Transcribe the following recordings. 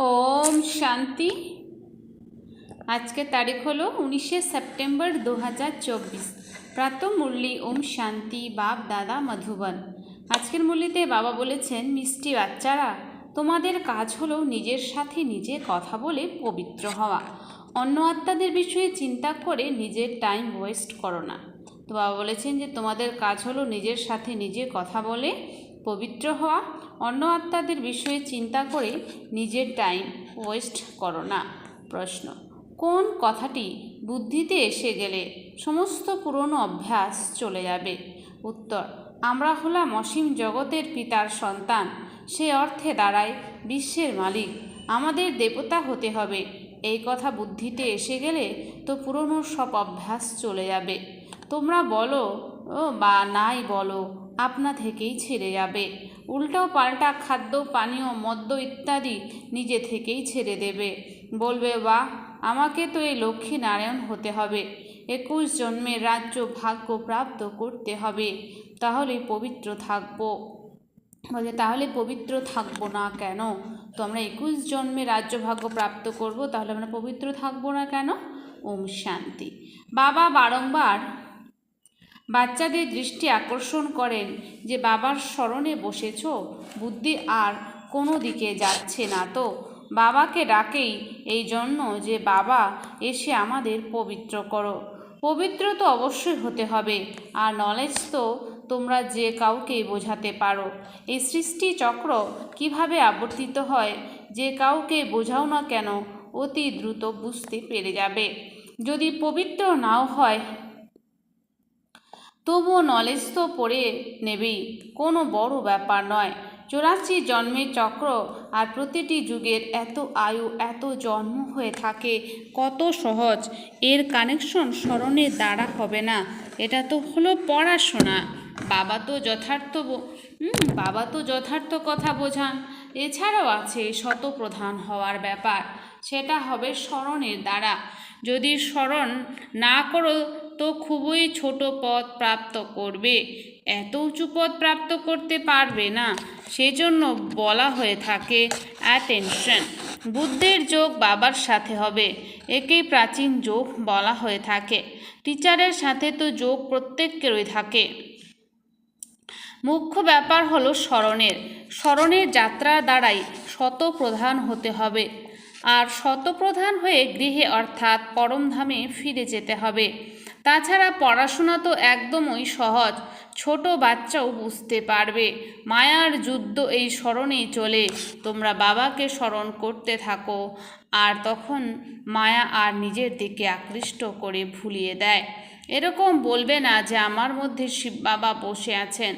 ओम शांति। आज के तारीख हलो 19 सेप्टेम्बर 2024। प्रातः मुरली ओम शांति बाप दादा मधुबन। आजकेर मुरलीते बाबा बोलेছেন मिष्टि बाच्चारा তোমাদের কাজ হলো নিজের সাথে নিজে কথা বলে পবিত্র হওয়া, অন্য আত্মাদের বিষয়ে চিন্তা করে নিজের টাইম ওয়েস্ট করো না। তো বাবা বলেছেন যে তোমাদের কাজ হলো নিজের সাথে নিজে কথা বলে পবিত্র হওয়া, অন্য আত্মাদের বিষয়ে চিন্তা করে নিজের টাইম ওয়েস্ট করো না। প্রশ্ন, কোন কথাটি বুদ্ধিতে এসে গেলে সমস্ত পুরনো অভ্যাস চলে যাবে? উত্তর, আমরা হলাম অসীম জগতের পিতার সন্তান, সে অর্থে দাঁড়ায় বিশ্বের মালিক, আমাদের দেবতা হতে হবে। এই কথা বুদ্ধিতে এসে গেলে তো পুরনো সব অভ্যাস চলে যাবে। তোমরা বলো বা নাই বলো, আপনা থেকেই ছেড়ে যাবে। উল্টো পাল্টা খাদ্য পানীয় মদ্য ইত্যাদি নিজে থেকেই ছেড়ে দেবে। বলবে, বাহ, আমাকে তো এই লক্ষ্মী নারায়ণ হতে হবে, 21 জন্মের রাজ্য ভাগ্য প্রাপ্ত করতে হবে, তাহলে পবিত্র থাকবো। বলে, তাহলে পবিত্র থাকবো না কেন? তো আমরা 21 জন্মে রাজ্য ভাগ্য প্রাপ্ত করব, তাহলে আমরা পবিত্র থাকবো না কেন? ওম শান্তি। বাবা বারংবার বাচ্চাদের দৃষ্টি আকর্ষণ করেন যে বাবার স্মরণে বসেছ, বুদ্ধি আর কোনো দিকে যাচ্ছে না তো। বাবাকে ডাকেই এই জন্য যে বাবা এসে আমাদের পবিত্র করো। পবিত্র তো অবশ্যই হতে হবে, আর নলেজ তো তোমরা যে কাউকে বোঝাতে পারো। এই সৃষ্টি চক্র কিভাবে আবর্তিত হয় যে কাউকে বোঝাও না কেন অতি দ্রুত বুঝতে পেরে যাবে। যদি পবিত্র নাও হয় তবুও নলেজ তো পড়ে নেবেই, কোনো বড় ব্যাপার নয়। 84 জন্মের চক্র আর প্রতিটি যুগের এত আয়ু, এত জন্ম হয়ে থাকে, কত সহজ। এর কানেকশন স্মরণের দ্বারা হবে না, এটা তো হলো পড়াশোনা। বাবা তো যথার্থ কথা বোঝান। এছাড়াও আছে শতপ্রধান হওয়ার ব্যাপার, সেটা হবে স্মরণের দ্বারা। যদি স্মরণ না করো তো খুবই ছোট পদ প্রাপ্ত করবে, এত উঁচু পদ প্রাপ্ত করতে পারবে না। সেজন্য বলা হয়ে থাকে অ্যাটেনশন। বুদ্ধের যোগ বাবার সাথে হবে, একেই প্রাচীন যোগ বলা হয়ে থাকে। টিচারের সাথে তো যোগ প্রত্যেকেরই থাকে। মুখ্য ব্যাপার হলো স্মরণের যাত্রার দ্বারাই শতপ্রধান হতে হবে, আর শতপ্রধান হয়ে গৃহে অর্থাৎ পরমধামে ফিরে যেতে হবে। তাছাড়া পড়াশোনা তো একদমই সহজ, ছোট বাচ্চাও বুঝতে পারবে। মায়ার যুদ্ধ এই স্মরণেই চলে। তোমরা বাবাকে স্মরণ করতে থাকো, আর তখন মায়া আর নিজের দিকে আকৃষ্ট করে ভুলিয়ে দেয়। এরকম বলবে না যে আমার মধ্যে শিব বাবা বসে আছেন,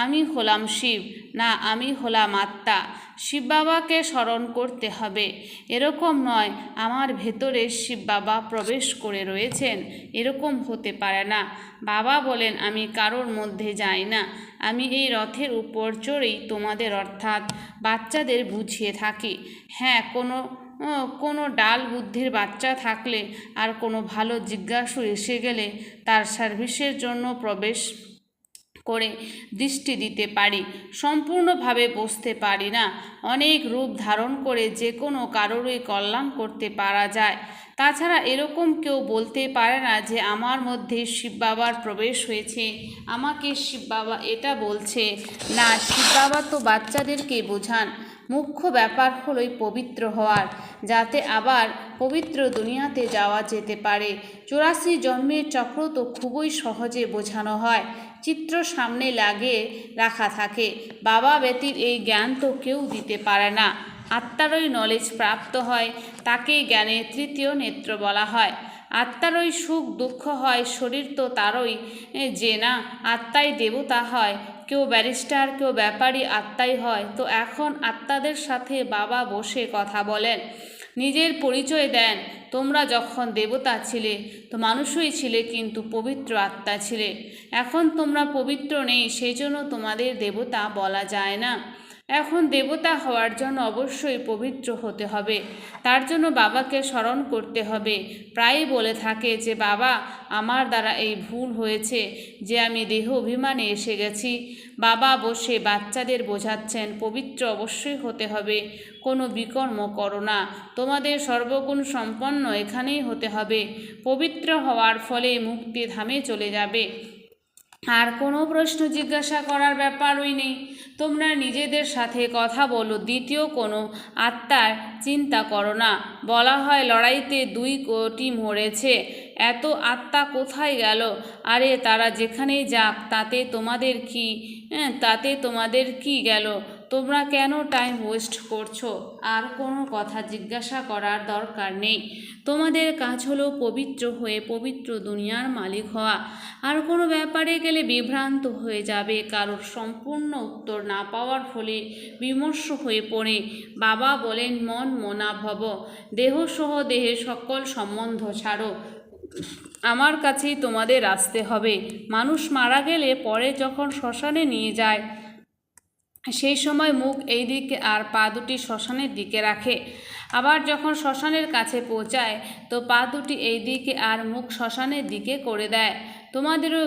আমি হলাম শিব, না আমি হলাম আত্মা। শিব বাবাকে স্মরণ করতে হবে। এরকম নয় আমার ভেতরে শিব বাবা প্রবেশ করে রয়েছেন, এরকম হতে পারে না। বাবা বলেন, আমি কারোর মধ্যে যাই না, আমি এই রথের উপর চড়েই তোমাদের অর্থাৎ বাচ্চাদের বুঝিয়ে থাকি। হ্যাঁ, কোনো ডাল বুদ্ধির বাচ্চা থাকলে আর কোনো ভালো জিজ্ঞাসু এসে গেলে তার সার্ভিসের জন্য প্রবেশ করে দৃষ্টি দিতে পারি, সম্পূর্ণভাবে বসতে পারি না। অনেক রূপ ধারণ করে যে কোনো কারোরই কল্যাণ করতে পারা যায়। তাছাড়া এরকম কেউ বলতে পারে না যে আমার মধ্যে শিব বাবার প্রবেশ হয়েছে, আমাকে শিব বাবা এটা বলছে। না, শিব বাবা তো বাচ্চাদেরকে বোঝান। মুখ্য ব্যাপার হলোই পবিত্র হওয়ার, যাতে আবার পবিত্র দুনিয়াতে যাওয়া যেতে পারে। 84 জন্মের চক্র তো খুবই সহজে বোঝানো হয়, চিত্র সামনে লাগিয়ে রাখা থাকে। বাবা ব্যতীত এই জ্ঞান তো কেউ দিতে পারে না। আত্মারই নলেজ প্রাপ্ত হয়, তাকেই জ্ঞানের তৃতীয় নেত্র বলা হয়। আত্মারই সুখ দুঃখ হয়, শরীর তো তারই যে না, আত্মাই দেবতা হয়। কেউ ব্যারিস্টার, কেউ ব্যাপারী আত্মাই হয়। তো এখন আত্মাদের সাথে বাবা বসে কথা বলেন, নিজের পরিচয় দেন। তোমরা যখন দেবতা ছিলে তো মানুষই ছিলে, কিন্তু পবিত্র আত্মা ছিলে। এখন তোমরা পবিত্র নেই, সেই জন্য তোমাদের দেবতা বলা যায় না। এখন দেবতা হওয়ার জন্য অবশ্যই পবিত্র হতে হবে, তার জন্য বাবাকে স্মরণ করতে হবে। প্রায়ই বলে থাকে যে বাবা, আমার দ্বারা এই ভুল হয়েছে যে আমি দেহ অভিমানে এসে গেছি। বাবা বসে বাচ্চাদের বোঝাচ্ছেন পবিত্র অবশ্যই হতে হবে, কোনো বিকর্ম করো না, তোমাদের সর্বগুণ সম্পন্ন এখানেই হতে হবে। পবিত্র হওয়ার ফলে মুক্তি ধামে চলে যাবে, আর কোনো প্রশ্ন জিজ্ঞাসা করার ব্যাপারই নেই। তোমরা নিজেদের সাথে কথা বলো, দ্বিতীয় কোনো আত্মার চিন্তা করো না। বলা হয় লড়াইতে 2 কোটি মরেছে, এত আত্মা কোথায় গেল? আরে তারা যেখানেই যাক, তাতে তোমাদের কি গেল? তোমরা কেন টাইম ওয়েস্ট করছো? আর কোনো কথা জিজ্ঞাসা করার দরকার নেই। তোমাদের কাজ হলো পবিত্র হয়ে পবিত্র দুনিয়ার মালিক হওয়া। আর কোনো ব্যাপারে গেলে বিভ্রান্ত হয়ে যাবে, কারোর সম্পূর্ণ উত্তর না পাওয়ার ফলে বিমর্ষ হয়ে পড়ে। বাবা বলেন মন মনা ভব, দেহসহ দেহের সকল সম্বন্ধ ছাড়ো, আমার কাছেই তোমাদের আসতে হবে। মানুষ মারা গেলে পরে যখন শ্মশানে নিয়ে যায়, সেই সময় মুখ এই দিকে আর পা দুটি শ্মশানের দিকে রাখে। আবার যখন শ্মশানের কাছে পৌঁছায় তো পা দুটি এই দিকে আর মুখ শ্মশানের দিকে করে দেয়। তোমাদেরও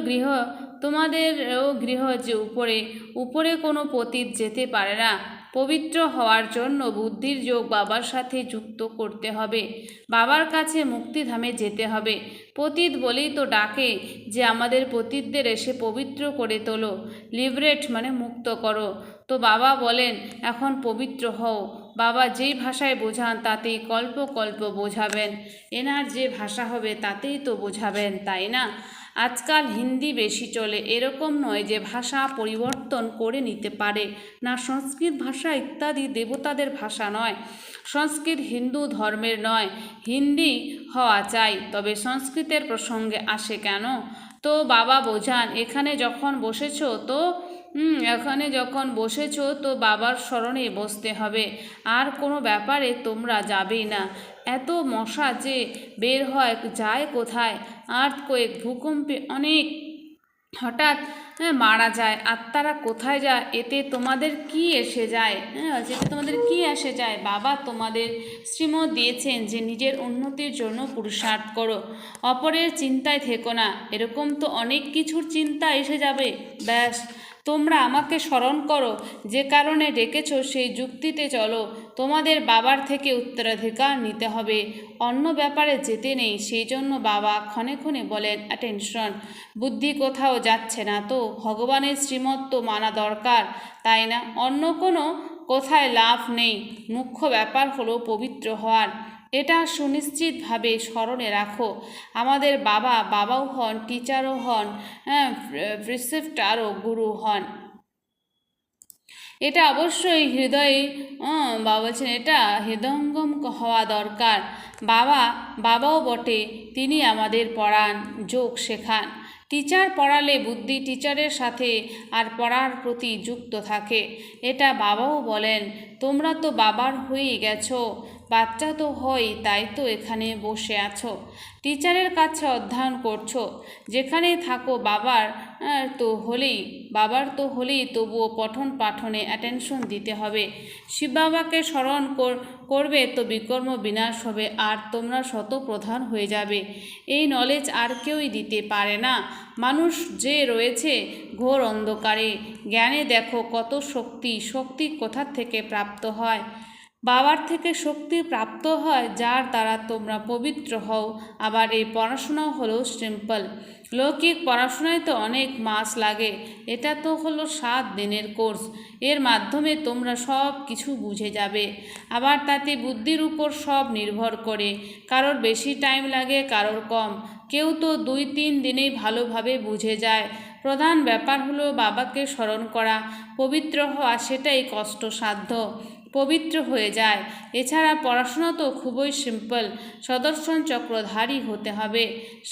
গৃহ যে উপরে কোনো পতিত যেতে পারে না। পবিত্র হওয়ার জন্য বুদ্ধির যোগ বাবার সাথে যুক্ত করতে হবে, বাবার কাছে মুক্তিধামে যেতে হবে। পতিত বলেই তো ডাকে যে আমাদের পতিতদের এসে পবিত্র করে তোলো, লিবারেট মানে মুক্ত করো। তো বাবা বলেন এখন পবিত্র হও। বাবা যেই ভাষায় বোঝান তাতেই কল্প কল্প বোঝাবেন, এনার যে ভাষা হবে তাতেই তো বোঝাবেন, তাই না? আজকাল হিন্দি বেশি চলে, এরকম নয় যে ভাষা পরিবর্তন করে নিতে পারে না। সংস্কৃত ভাষা ইত্যাদি দেবতাদের ভাষা নয়, সংস্কৃত হিন্দু ধর্মের নয়। হিন্দি হওয়া চাই, তবে সংস্কৃতের প্রসঙ্গে আসে কেন? তো বাবা বোঝান এখানে যখন বসেছো তো বাবার স্মরণে বসতে হবে, আর কোনো ব্যাপারে তোমরা যাবেই না। এত মশা যে বের যায় কোথায়? আর্থকোয়েক, ভূকম্পে অনেক হঠাৎ মারা যায়, আত্মারা কোথায় যায়? এতে তোমাদের কি এসে যায়? বাবা তোমাদের শ্রীমত দিয়েছেন যে নিজের উন্নতির জন্য পুরুষার্থ করো, অপরের চিন্তায় থেকো না। এরকম তো অনেক কিছুর চিন্তা এসে যাবে। ব্যাস, তোমরা আমাকে স্মরণ করো, যে কারণে ডেকেছ সেই যুক্তিতে চলো। তোমাদের বাবার থেকে উত্তরাধিকার নিতে হবে, অন্য ব্যাপারে যেতে নেই। সেই জন্য বাবা ক্ষণে ক্ষণে বলেন অ্যাটেনশন। বুদ্ধি কোথাও যাচ্ছে না তো ভগবানের শ্রীমত তো মানা দরকার, তাই না? অন্য কোনো কোথায় লাভ নেই। মুখ্য ব্যাপার হলো পবিত্র হওয়ার, এটা সুনিশ্চিতভাবে স্মরণে রাখো। আমাদের বাবাও হন, টিচারও হন, প্রিসেপ্টারও গুরু হন। এটা অবশ্যই বাবা বলছেন এটা হৃদয়ঙ্গম হওয়া দরকার। বাবাও বটে, তিনি আমাদের পড়ান, যোগ শেখান। টিচার পড়ালে বুদ্ধি টিচারের সাথে আর পড়ার প্রতি যুক্ত থাকে, এটা বাবাও বলেন। তোমরা তো বাবার হয়েই গেছো, বাচ্চা তো হয়, তাই তো এখানে বসে আছো, টিচারের কাছে অধ্যয়ন করছো। যেখানেই থাকো বাবার তো হলেই তবুও পঠন পাঠনে অ্যাটেনশন দিতে হবে। শিব বাবাকে স্মরণ করবে তো বিকর্ম বিনাশ হবে, আর তোমরা শতপ্রধান হয়ে যাবে। এই নলেজ আর কেউই দিতে পারে না। মানুষ যে রয়েছে ঘোর অন্ধকারে, জ্ঞানে দেখো কত শক্তি কোথা থেকে প্রাপ্ত হয়? বাবার থেকে শক্তি প্রাপ্ত হয়, যার দ্বারা তোমরা পবিত্র হও। আবার এই পড়াশোনাও হলো সিম্পল। লৌকিক পড়াশোনায় তো অনেক মাস লাগে, এটা তো হলো 7 দিনের কোর্স। এর মাধ্যমে তোমরা সব কিছু বুঝে যাবে। আবার তাতে বুদ্ধির উপর সব নির্ভর করে, কারোর বেশি টাইম লাগে, কারোর কম। কেউ তো 2-3 দিনেই ভালোভাবে বুঝে যায়। প্রধান ব্যাপার হলো বাবাকে স্মরণ করা, পবিত্র হওয়া, সেটাই কষ্টসাধ্য। পবিত্র হয়ে যায়। এছাড়া পড়াশোনা তো খুবই সিম্পল, সুদর্শন চক্রধারী হতে হবে।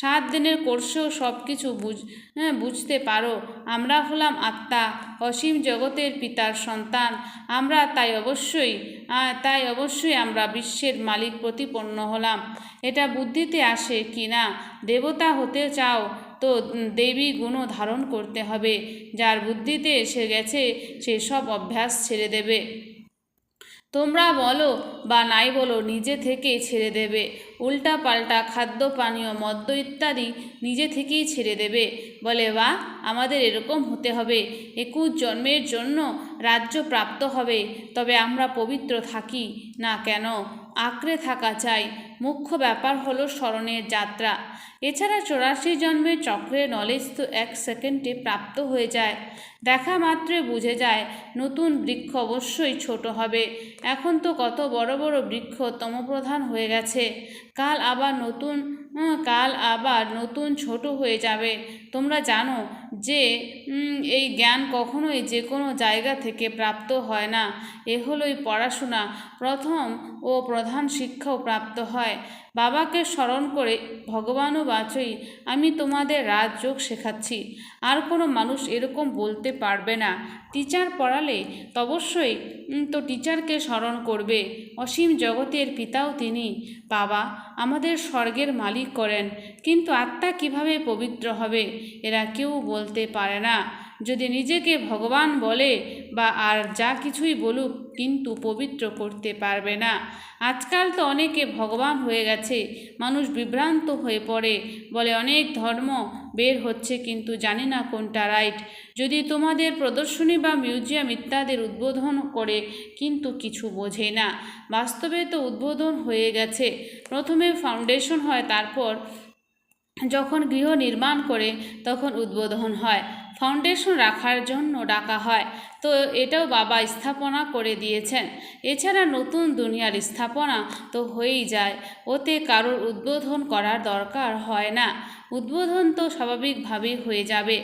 7 দিনের কোর্সেও সব কিছু বুঝতে পারো। আমরা হলাম আত্মা, অসীম জগতের পিতার সন্তান। তাই অবশ্যই আমরা বিশ্বের মালিক প্রতিপন্ন হলাম। এটা বুদ্ধিতে আসে কি না? দেবতা হতে চাও তো দেবী গুণও ধারণ করতে হবে। যার বুদ্ধিতে এসে গেছে সে সব অভ্যাস ছেড়ে দেবে। তোমরা বলো বা নাই বলো নিজে থেকেই ছেড়ে দেবে। উল্টা পাল্টা খাদ্য পানীয় মদ্য ইত্যাদি নিজে থেকেই ছেড়ে দেবে। বলে বা আমাদের এরকম হতে হবে, 21 জন্মের জন্য রাজ্য প্রাপ্ত হবে, তবে আমরা পবিত্র থাকি না কেন, আঁকড়ে থাকা চাই। মুখ্য ব্যাপার হলো স্মরণের যাত্রা। এছাড়া 84 জন্মের চক্রের নলেজ তো 1 সেকেন্ডে প্রাপ্ত হয়ে যায়। দেখা মাত্রই বুঝে যায় নতুন বৃক্ষ অবশ্যই ছোট হবে। এখন তো কত বড় বড় বৃক্ষ তমপ্রধান হয়ে গেছে, কাল আবার নতুন ছোট হয়ে যাবে। তোমরা জানো যে এই জ্ঞান কখনোই যে কোনো জায়গা থেকে প্রাপ্ত হয় না। এ হলোই পড়াশোনা, প্রথম ও প্রধান শিক্ষাও প্রাপ্ত হয়। বাবাকে স্মরণ করে ভগবানও বাঁচই, আমি তোমাদের রাজযোগ শেখাচ্ছি। আর কোনো মানুষ এরকম বলতে পারবে না। টিচার পড়ালে অবশ্যই তো টিচারকে স্মরণ করবে। অসীম জগতের পিতাও তিনি। বাবা আমাদের স্বর্গের মালিক করেন, কিন্তু আত্মা কিভাবে পবিত্র হবে এরা কেউ বলতে পারে না। যদি নিজেকে ভগবান বলে বা আর যা কিছুই বলুক, কিন্তু পবিত্র করতে পারবে না। আজকাল তো অনেকে ভগবান হয়ে গেছে, মানুষ বিভ্রান্ত হয়ে পড়ে, বলে অনেক ধর্ম বের হচ্ছে কিন্তু জানি না কোনটা রাইট। যদি তোমাদের প্রদর্শনী বা মিউজিয়াম ইত্যাদির উদ্বোধন করে কিন্তু কিছু বোঝে না। বাস্তবে তো উদ্বোধন হয়ে গেছে। প্রথমে ফাউন্ডেশন হয়, তারপর যখন গৃহ নির্মাণ করে তখন উদ্বোধন হয়। ফাউন্ডেশন রাখার জন্য ডাকা হয়, তো এটাও বাবা স্থাপনা করে দিয়েছেন। এছাড়া নতুন দুনিয়ার স্থাপনা তো হয়েই যায়, ওতে কারোর উদ্বোধন করার দরকার হয় না। উদ্বোধন তো স্বাভাবিকভাবেই হয়ে যাবে।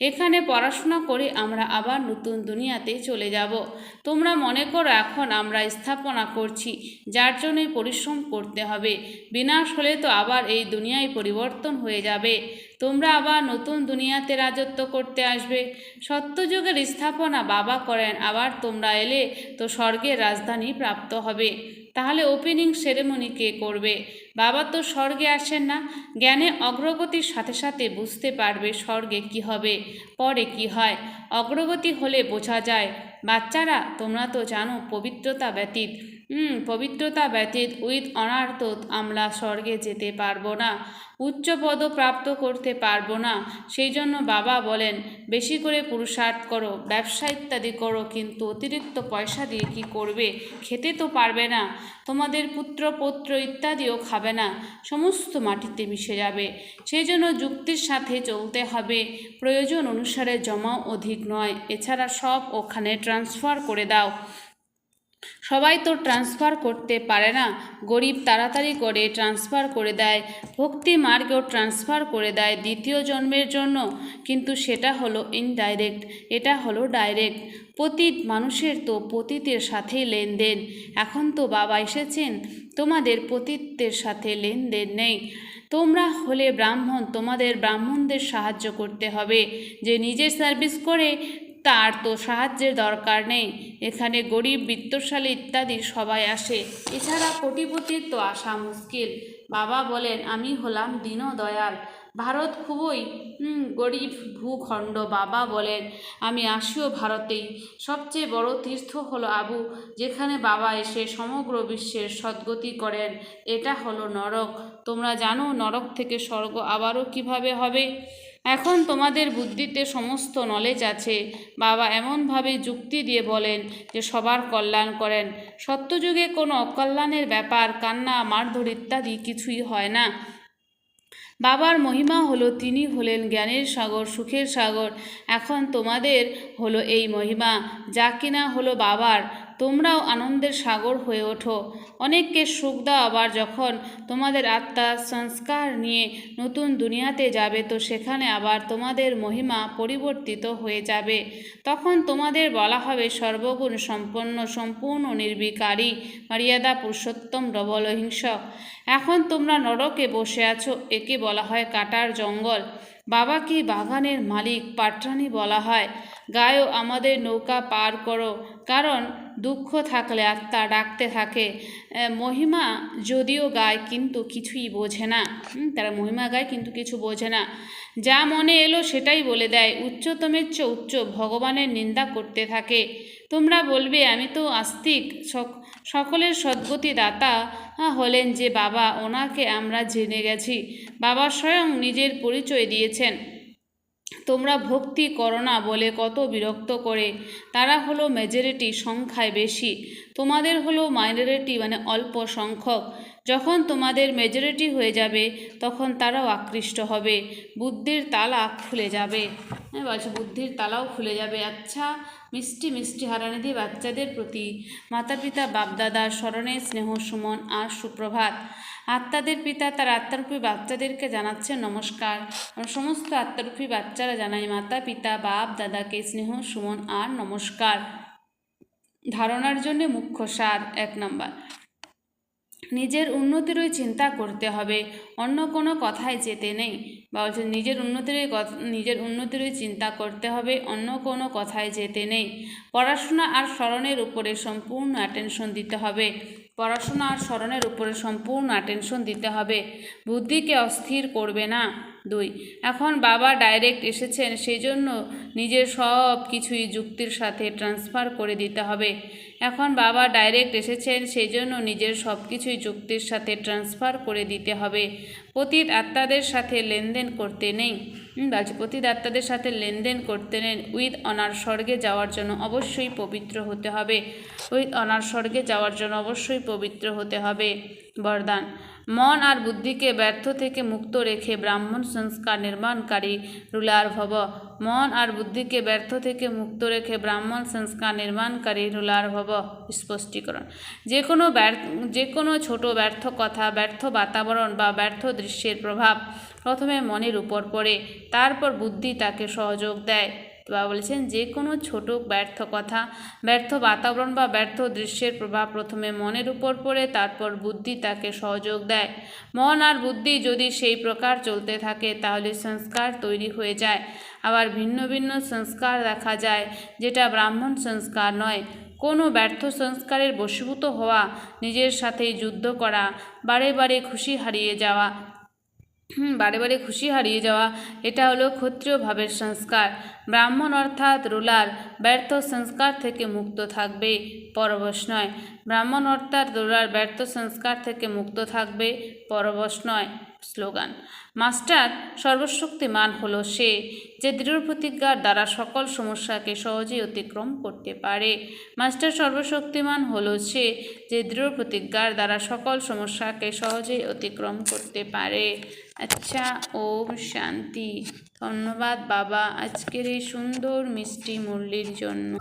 এখানে পড়াশোনা করে আমরা আবার নতুন দুনিয়াতে চলে যাব। তোমরা মনে করো এখন আমরা স্থাপনা করছি, যার জন্যই পরিশ্রম করতে হবে। বিনাশ হলে তো আবার এই দুনিয়ায় পরিবর্তন হয়ে যাবে, তোমরা আবার নতুন দুনিয়াতে রাজত্ব করতে আসবে। সত্যযুগের স্থাপনা বাবা করেন, আবার তোমরা এলে তো স্বর্গের রাজধানী প্রাপ্ত হবে। তাহলে ওপেনিং সেরেমনি কে করবে? বাবা তো স্বর্গে আসেন না। জ্ঞানে অগ্রগতির সাথে সাথে বুঝতে পারবে স্বর্গে কি হবে, পরে কি হয়। অগ্রগতি হলে বোঝা যায়। বাচ্চারা তোমরা তো জানো পবিত্রতা ব্যতীত উইথ অনার তো আমরা স্বর্গে যেতে পারবো না, উচ্চ পদ প্রাপ্ত করতে পারবো না। সেই জন্য বাবা বলেন বেশি করে পুরুষার্থ করো, ব্যবসা ইত্যাদি করো, কিন্তু অতিরিক্ত পয়সা দিয়ে কি করবে? খেতে তো পারবে না, তোমাদের পুত্র পৌত্র ইত্যাদিও খাবে না, সমস্ত মাটিতে মিশে যাবে। সেই জন্য যুক্তির সাথে চলতে হবে। প্রয়োজন অনুসারে জমাও অধিক নয়, এছাড়া সব ওখানে ট্রান্সফার করে দাও। সবাই তো ট্রান্সফার করতে পারে না। গরিব তাড়াতাড়ি করে ট্রান্সফার করে দেয়, ভক্তি মার্গেও ট্রান্সফার করে দেয় দ্বিতীয় জন্মের জন্য, কিন্তু সেটা হলো ইনডাইরেক্ট, এটা হলো ডাইরেক্ট। পতিত মানুষের তো পতিতের সাথেই লেনদেন। এখন তো বাবা এসেছেন, তোমাদের পতিতের সাথে লেনদেন নেই। তোমরা হলে ব্রাহ্মণ, তোমাদের ব্রাহ্মণদের সাহায্য করতে হবে। যে নিজে সার্ভিস করে তার তো সাহায্যের দরকার নেই। এখানে গরিব বিত্তশালী ইত্যাদি সবাই আসে, এছাড়া কোটিপতির তো আসা মুশকিল। বাবা বলেন আমি হলাম দীনদয়াল, ভারত খুবই গরিব ভূখণ্ড। বাবা বলেন আমি আসিও ভারতেই। সবচেয়ে বড় তীর্থ হলো আবু, যেখানে বাবা এসে সমগ্র বিশ্বের সদ্গতি করেন। এটা হলো নরক। তোমরা জানো নরক থেকে স্বর্গ আবারও কিভাবে হবে। এখন তোমাদের বুদ্ধিতে সমস্ত নলেজ আছে। বাবা এমনভাবে যুক্তি দিয়ে বলেন যে সবার কল্যাণ করেন। সত্যযুগে কোনো অকল্যাণের ব্যাপার, কান্না মারধর ইত্যাদি কিছুই হয় না। বাবার মহিমা হলো তিনি হলেন জ্ঞানের সাগর, সুখের সাগর। এখন তোমাদের হলো এই মহিমা, যা কিনা হলো বাবার। তোমরাও আনন্দের সাগর হয়ে ওঠো। অনেককে সুখ দাও, আবার যখন তোমাদের আত্মা সংস্কার নিয়ে নতুন দুনিয়াতে যাবে তো সেখানে আবার তোমাদের মহিমা পরিবর্তিত হয়ে যাবে। তখন তোমাদের বলা হবে সর্বগুণ সম্পন্ন, সম্পূর্ণ নির্বিকারী, মর্যাদা পুরুষোত্তম, ডবল অহিংস। এখন তোমরা নরকে বসে আছো, একে বলা হয় কাটার জঙ্গল। বাবাকে বাগানের মালিক পাটরানি বলা হয়। গায়ও আমাদের নৌকা পার করো, কারণ দুঃখ থাকলে আত্মা ডাকতে থাকে। মহিমা যদিও গায় কিন্তু কিছুই বোঝে না। তারা মহিমা গায় কিন্তু কিছু বোঝে না। যা মনে এলো সেটাই বলে দেয়। উচ্চতমের চেয়ে উচ্চ ভগবানের নিন্দা করতে থাকে। তোমরা বলবে আমি তো আস্তিক, সকলের সদ্গতি দাতা হলেন যে বাবা, ওনাকে আমরা জেনে গেছি। বাবা স্বয়ং নিজের পরিচয় দিয়েছেন। তোমরা ভক্তি করো না বলে কত বিরক্ত করে। তারা হলো মেজরিটি, সংখ্যায় বেশি। তোমাদের হলো মাইনরিটি, মানে অল্প সংখ্যক। যখন তোমাদের মেজরিটি হয়ে যাবে তখন তারাও আকৃষ্ট হবে, বুদ্ধির তালা খুলে যাবে। বলছে বুদ্ধির তালাও খুলে যাবে। আচ্ছা, মিষ্টি মিষ্টি হারানিধি বাচ্চাদের প্রতি মাতা পিতা বাপদাদার স্মরণে স্নেহ সুমন আর সুপ্রভাত। আত্মাদের পিতা তার আত্মারূপী বাচ্চাদেরকে জানাচ্ছে নমস্কার। সমস্ত আত্মারূপী বাচ্চারা জানায় মাতা পিতা বাপ দাদাকে স্নেহ সুমন আর নমস্কার। ধারণার জন্য মুখ্য সার: 1 নম্বর, নিজের উন্নতিরই চিন্তা করতে হবে, অন্য কোনো কথায় যেতে নেই। বা বলছে নিজের উন্নতিরই চিন্তা করতে হবে, অন্য কোনো কথায় যেতে নেই। পড়াশোনা আর স্মরণের উপরে সম্পূর্ণ অ্যাটেনশন দিতে হবে। পড়াশোনা আর স্মরণের উপরে সম্পূর্ণ অ্যাটেনশন দিতে হবে। বুদ্ধিকে অস্থির করবে না। 2, এখন বাবা ডাইরেক্ট এসেছেন, সেই জন্য নিজের সব কিছুই যুক্তির সাথে ট্রান্সফার করে দিতে হবে। এখন বাবা ডাইরেক্ট এসেছেন, সেই জন্য নিজের সব কিছুই যুক্তির সাথে ট্রান্সফার করে দিতে হবে। পতিত আত্মাদের সাথে লেনদেন করতে নেই। পতিত আত্মাদের সাথে লেনদেন করতে নেই। উইথ অনার স্বর্গে যাওয়ার জন্য অবশ্যই পবিত্র হতে হবে। উইথ অনার স্বর্গে যাওয়ার জন্য অবশ্যই পবিত্র হতে হবে। বরদান: মন আর বুদ্ধিকে ব্যর্থ থেকে মুক্ত রেখে ব্রাহ্মণ সংস্কার নির্মাণকারী রুলার ভব। মন আর বুদ্ধিকে ব্যর্থ থেকে মুক্ত রেখে ব্রাহ্মণ সংস্কার নির্মাণকারী রুলার ভব। স্পষ্টীকরণ: যে কোনো ছোট ব্যর্থ কথা, ব্যর্থ বাতাবরণ বা ব্যর্থ দৃশ্যের প্রভাব প্রথমে মনের উপর পড়ে, তারপর বুদ্ধি তাকে সহযোগ দেয়। বাবা বলেছেন যে কোনো ছোট ব্যর্থ কথা, ব্যর্থ বাতাবরণ বা ব্যর্থ দৃশ্যের প্রভাব প্রথমে মনের উপর পড়ে, তারপর বুদ্ধি তাকে সহযোগ দেয়। মন আর বুদ্ধি যদি সেই প্রকার চলতে থাকে তাহলে সংস্কার তৈরি হয়ে যায়। আবার ভিন্ন ভিন্ন সংস্কার দেখা যায়, যেটা ব্রাহ্মণ সংস্কার নয়। কোনো ব্যর্থ সংস্কারের বশীভূত হওয়া, নিজের সাথেই যুদ্ধ করা, বারে বারে খুশি হারিয়ে যাওয়া, এটা হলো ক্ষত্রিয় ভাবের সংস্কার। ব্রাহ্মণ অর্থাৎ রুলার ব্যর্থ সংস্কার থেকে মুক্ত থাকবে, পরবশ নয়। ব্রাহ্মণ অর্থাৎ রুলার ব্যর্থ সংস্কার থেকে মুক্ত থাকবে, পরবশ নয়। স্লোগান: মাস্টার সর্বশক্তিমান হলো সে যে দৃঢ় প্রতিজ্ঞার দ্বারা সকল সমস্যাকে সহজেই অতিক্রম করতে পারে। মাস্টার সর্বশক্তিমান হলো সে যে দৃঢ় প্রতিজ্ঞার দ্বারা সকল সমস্যাকে সহজেই অতিক্রম করতে পারে। আচ্ছা, ওম শান্তি। ধন্যবাদ বাবা আজকের এই সুন্দর মিষ্টি মুরলির জন্য।